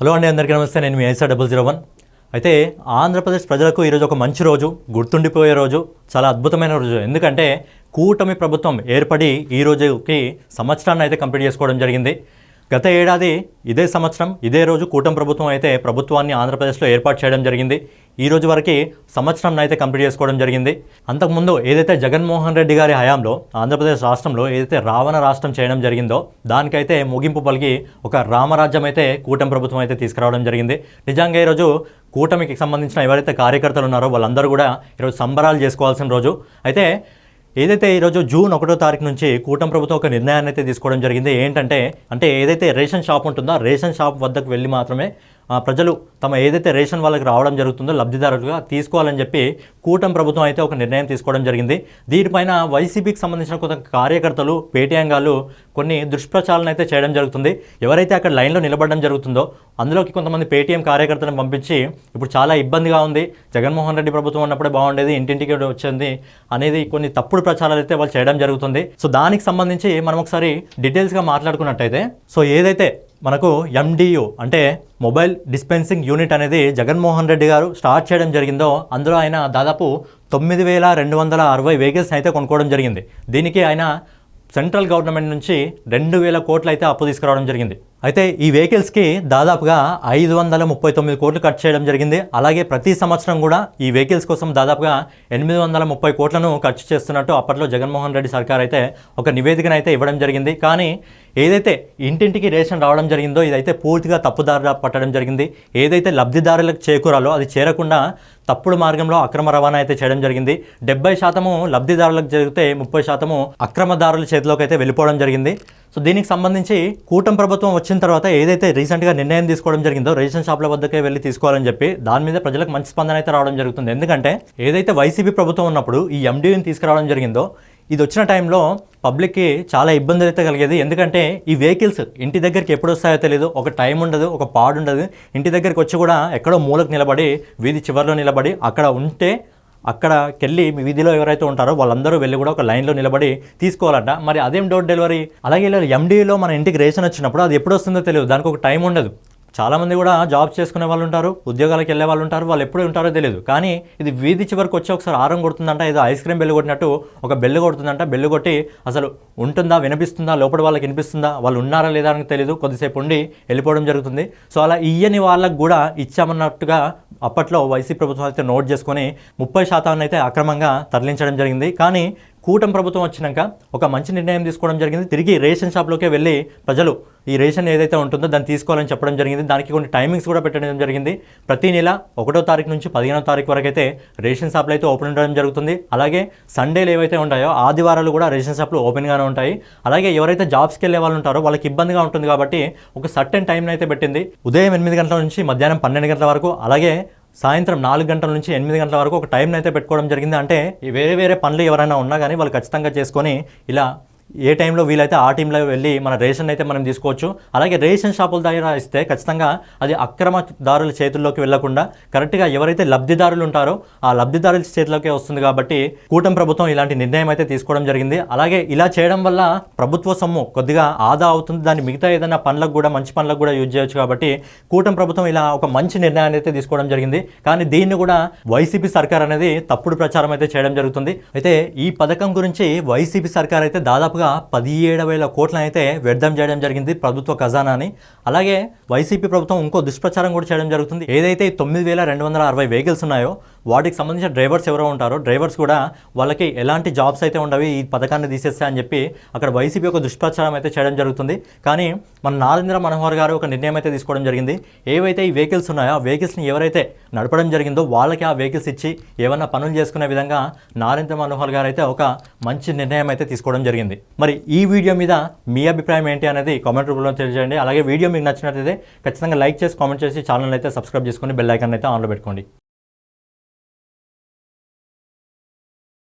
Hello అండి, అందరికీ నమస్తే. నేను మీ ISR001. అయితే ఆంధ్రప్రదేశ్ ప్రజలకు ఈరోజు ఒక మంచి రోజు, గుర్తుండిపోయే రోజు, చాలా అద్భుతమైన రోజు. ఎందుకంటే కూటమి ప్రభుత్వం ఏర్పడి ఈ రోజుకి సంవత్సరాన్ని అయితే కంప్లీట్ చేసుకోవడం జరిగింది. గత ఏడాది ఇదే సంవత్సరం ఇదే రోజు కూటమి ప్రభుత్వం అయితే ప్రభుత్వాన్ని ఆంధ్రప్రదేశ్లో ఏర్పాటు చేయడం జరిగింది. ఈ రోజు వరకు సంవత్సరం అయితే కంప్లీట్ చేసుకోవడం జరిగింది. అంతకుముందు ఏదైతే జగన్మోహన్ రెడ్డి గారి హయాంలో ఆంధ్రప్రదేశ్ రాష్ట్రంలో ఏదైతే రావణ రాష్ట్రం చేయడం జరిగిందో దానికైతే ముగింపు పలికి ఒక రామరాజ్యం అయితే కూటమి ప్రభుత్వం అయితే తీసుకురావడం జరిగింది. నిజంగా ఈరోజు కూటమికి సంబంధించిన ఎవరైతే కార్యకర్తలు ఉన్నారో వాళ్ళందరూ కూడా ఈరోజు సంబరాలు చేసుకోవాల్సిన రోజు. అయితే ఏదైతే ఈరోజు జూన్ 1వ తారీఖు నుంచి కూటమి ప్రభుత్వం ఒక నిర్ణయాన్ని అయితే తీసుకోవడం జరిగింది. ఏంటంటే ఏదైతే రేషన్ షాప్ ఉంటుందో రేషన్ షాప్ వద్దకు వెళ్ళి మాత్రమే ప్రజలు తమ ఏదైతే రేషన్ వాళ్ళకి రావడం జరుగుతుందో లబ్ధిదారులుగా తీసుకోవాలని చెప్పి కూటమి ప్రభుత్వం అయితే ఒక నిర్ణయం తీసుకోవడం జరిగింది. దీనిపైన వైసీపీకి సంబంధించిన కొంత కార్యకర్తలు పేటీఎం గాళ్ళు కొన్ని దుష్ప్రచారాలను అయితే చేయడం జరుగుతుంది. ఎవరైతే అక్కడ లైన్లో నిలబడడం జరుగుతుందో అందులోకి కొంతమంది పేటీఎం కార్యకర్తలను పంపించి ఇప్పుడు చాలా ఇబ్బందిగా ఉంది, జగన్మోహన్ రెడ్డి ప్రభుత్వం ఉన్నప్పుడే బాగుండేది, ఇంటింటికి వచ్చింది అనేది కొన్ని తప్పుడు ప్రచారాలు అయితే వాళ్ళు చేయడం జరుగుతుంది. సో దానికి సంబంధించి మనం ఒకసారి డీటెయిల్స్గా మాట్లాడుకున్నట్టయితే ఏదైతే మనకు MDU అంటే మొబైల్ డిస్పెన్సింగ్ యూనిట్ అనేది జగన్మోహన్ రెడ్డి గారు స్టార్ట్ చేయడం జరిగిందో అందులో ఆయన దాదాపు 9,260 వెహికల్స్ అయితే కొనుక్కోవడం జరిగింది. దీనికి ఆయన సెంట్రల్ గవర్నమెంట్ నుంచి 2,000 కోట్లు అయితే అప్పు తీసుకురావడం జరిగింది. అయితే ఈ వెహికల్స్కి దాదాపుగా 539 కోట్లు ఖర్చు చేయడం జరిగింది. అలాగే ప్రతి సంవత్సరం కూడా ఈ వెహికల్స్ కోసం దాదాపుగా 830 కోట్లను ఖర్చు చేస్తున్నట్టు అప్పట్లో జగన్మోహన్ రెడ్డి సర్కార్ అయితే ఒక నివేదికను అయితే ఇవ్వడం జరిగింది. కానీ ఏదైతే ఇంటింటికి రేషన్ రావడం జరిగిందో ఇదైతే పూర్తిగా తప్పుదారి పట్టడం జరిగింది. ఏదైతే లబ్ధిదారులకు చేకూరాలో అది చేరకుండా తప్పుడు మార్గంలో అక్రమ రవాణా అయితే చేయడం జరిగింది. 70% లబ్ధిదారులకు జరిగితే 30% అక్రమదారుల చేతిలోకి అయితే వెళ్ళిపోవడం జరిగింది. సో దీనికి సంబంధించి కూటమి ప్రభుత్వం వచ్చిన తర్వాత ఏదైతే రీసెంట్గా నిర్ణయం తీసుకోవడం జరిగిందో రేషన్ షాప్ల వద్దకే వెళ్ళి తీసుకోవాలని చెప్పి దాని మీద ప్రజలకు మంచి స్పందన అయితే రావడం జరుగుతుంది. ఎందుకంటే ఏదైతే వైసీపీ ప్రభుత్వం ఉన్నప్పుడు ఈ MDUని తీసుకురావడం జరిగిందో ఇది వచ్చిన టైంలో పబ్లిక్కి చాలా ఇబ్బందులు అయితే కలిగేది. ఎందుకంటే ఈ వెహికల్స్ ఇంటి దగ్గరికి ఎప్పుడు వస్తాయో తెలియదు, ఒక టైం ఉండదు, ఒక పాడు ఉండదు. ఇంటి దగ్గరికి వచ్చి కూడా ఎక్కడో మూలకు నిలబడి వీధి చివరిలో నిలబడి అక్కడ ఉంటే అక్కడికెళ్ళి మీ వీధిలో ఎవరైతే ఉంటారో వాళ్ళందరూ వెళ్ళి కూడా ఒక లైన్లో నిలబడి తీసుకోవాలంట. మరి అదేం డోర్ డెలివరీ? అలాగే MDUలో మన ఇంటికి రేషన్ వచ్చినప్పుడు అది ఎప్పుడు వస్తుందో తెలియదు, దానికి ఒక టైం ఉండదు. చాలామంది కూడా జాబ్స్ చేసుకునే వాళ్ళు ఉంటారు, ఉద్యోగాలకు వెళ్ళే వాళ్ళు ఉంటారు, వాళ్ళు ఎప్పుడు ఉంటారో తెలియదు. కానీ ఇది వీధి చివరికి వచ్చి ఒకసారి ఆరం కొడుతుందంట, ఏదో ఐస్ క్రీమ్ బెల్లు కొట్టినట్టు ఒక బెల్లు కొడుతుందంట. బెల్లు కొట్టి అసలు ఉంటుందా, వినిపిస్తుందా, లోపల వాళ్ళకి వినిపిస్తుందా, వాళ్ళు ఉన్నారా లేదా అని తెలియదు, కొద్దిసేపు ఉండి వెళ్ళిపోవడం జరుగుతుంది. సో అలా ఇయ్యని వాళ్ళకు కూడా ఇచ్చామన్నట్టుగా అప్పట్లో వైసీపీ ప్రభుత్వం అయితే నోట్ చేసుకొని 30% అయితే అక్రమంగా తరలించడం జరిగింది. కానీ కూటమి ప్రభుత్వం వచ్చినాక ఒక మంచి నిర్ణయం తీసుకోవడం జరిగింది. తిరిగి రేషన్ షాప్లోకే వెళ్ళి ప్రజలు ఈ రేషన్ ఏదైతే ఉంటుందో దాన్ని తీసుకోవాలని చెప్పడం జరిగింది. దానికి కొన్ని టైమింగ్స్ కూడా పెట్టడం జరిగింది. ప్రతి నెల 1వ తారీఖు నుంచి 15వ తారీఖు వరకు అయితే రేషన్ షాప్లు అయితే ఓపెన్ ఉండడం జరుగుతుంది. అలాగే సండేలు ఏవైతే ఉంటాయో ఆదివారాలు కూడా రేషన్ షాప్లు ఓపెన్గానే ఉంటాయి. అలాగే ఎవరైతే జాబ్స్కి వెళ్ళే వాళ్ళు ఉంటారో వాళ్ళకి ఇబ్బందిగా ఉంటుంది కాబట్టి ఒక సర్టెన్ టైంని అయితే పెట్టింది. ఉదయం 8 గంటల నుంచి మధ్యాహ్నం 12 గంటల వరకు, అలాగే సాయంత్రం 4 గంటల నుంచి 8 గంటల వరకు ఒక టైంని అయితే పెట్టుకోవడం జరిగింది. అంటే వేరే పనులు ఎవరైనా ఉన్నా కానీ వాళ్ళు ఖచ్చితంగా చేసుకొని ఇలా ఏ టైంలో వీలైతే ఆ టైంలో వెళ్ళి మన రేషన్ అయితే మనం తీసుకోవచ్చు. అలాగే రేషన్ షాపుల దగ్గర ఇస్తే ఖచ్చితంగా అది అక్రమదారుల చేతుల్లోకి వెళ్లకుండా కరెక్ట్గా ఎవరైతే లబ్ధిదారులు ఉంటారో ఆ లబ్ధిదారుల చేతిలోకే వస్తుంది. కాబట్టి కూటమి ప్రభుత్వం ఇలాంటి నిర్ణయం అయితే తీసుకోవడం జరిగింది. అలాగే ఇలా చేయడం వల్ల ప్రభుత్వ సొమ్ము కొద్దిగా ఆదా అవుతుంది, దాన్ని మిగతా ఏదైనా పనులకు కూడా మంచి పనులకు కూడా యూజ్ చేయొచ్చు. కాబట్టి కూటమి ప్రభుత్వం ఇలా ఒక మంచి నిర్ణయాన్ని అయితే తీసుకోవడం జరిగింది. కానీ దీన్ని కూడా వైసీపీ సర్కార్ అనేది తప్పుడు ప్రచారం అయితే చేయడం జరుగుతుంది. అయితే ఈ పథకం గురించి వైసీపీ సర్కార్ అయితే దాదాపు 17,000 కోట్లను అయితే వ్యర్థం చేయడం జరిగింది ప్రభుత్వ ఖజానాని. అలాగే వైసీపీ ప్రభుత్వం ఇంకో దుష్ప్రచారం కూడా చేయడం జరుగుతుంది. ఏదైతే 9,260 వెహికల్స్ ఉన్నాయో వాటికి సంబంధించిన డ్రైవర్స్ ఎవరో ఉంటారో డ్రైవర్స్ కూడా వాళ్ళకి ఎలాంటి జాబ్స్ అయితే ఉండవి ఈ పథకాన్ని తీసేస్తా అని చెప్పి అక్కడ వైసీపీ ఒక దుష్ప్రచారం అయితే చేయడం జరుగుతుంది. కానీ మన నారేంద్ర మనోహర్ గారు ఒక నిర్ణయం అయితే తీసుకోవడం జరిగింది. ఏవైతే ఈ వెహికల్స్ ఉన్నాయో ఆ వెహికల్స్ని ఎవరైతే నడపడం జరిగిందో వాళ్ళకి ఆ వెహికల్స్ ఇచ్చి ఏమన్నా పనులు చేసుకునే విధంగా నారేంద్ర మనోహర్ గారు అయితే ఒక మంచి నిర్ణయం అయితే తీసుకోవడం జరిగింది. మరి ఈ వీడియో మీద మీ అభిప్రాయం ఏంటి అనేది కామెంట్ రూపంలో తెలియజేయండి. అలాగే వీడియో మీకు నచ్చినట్లయితే ఖచ్చితంగా లైక్ చేసి కామెంట్ చేసి ఛానల్ అయితే సబ్స్క్రైబ్ చేసుకొని బెల్ ఐకాన్ అయితే ఆన్లో పెట్టుకోండి.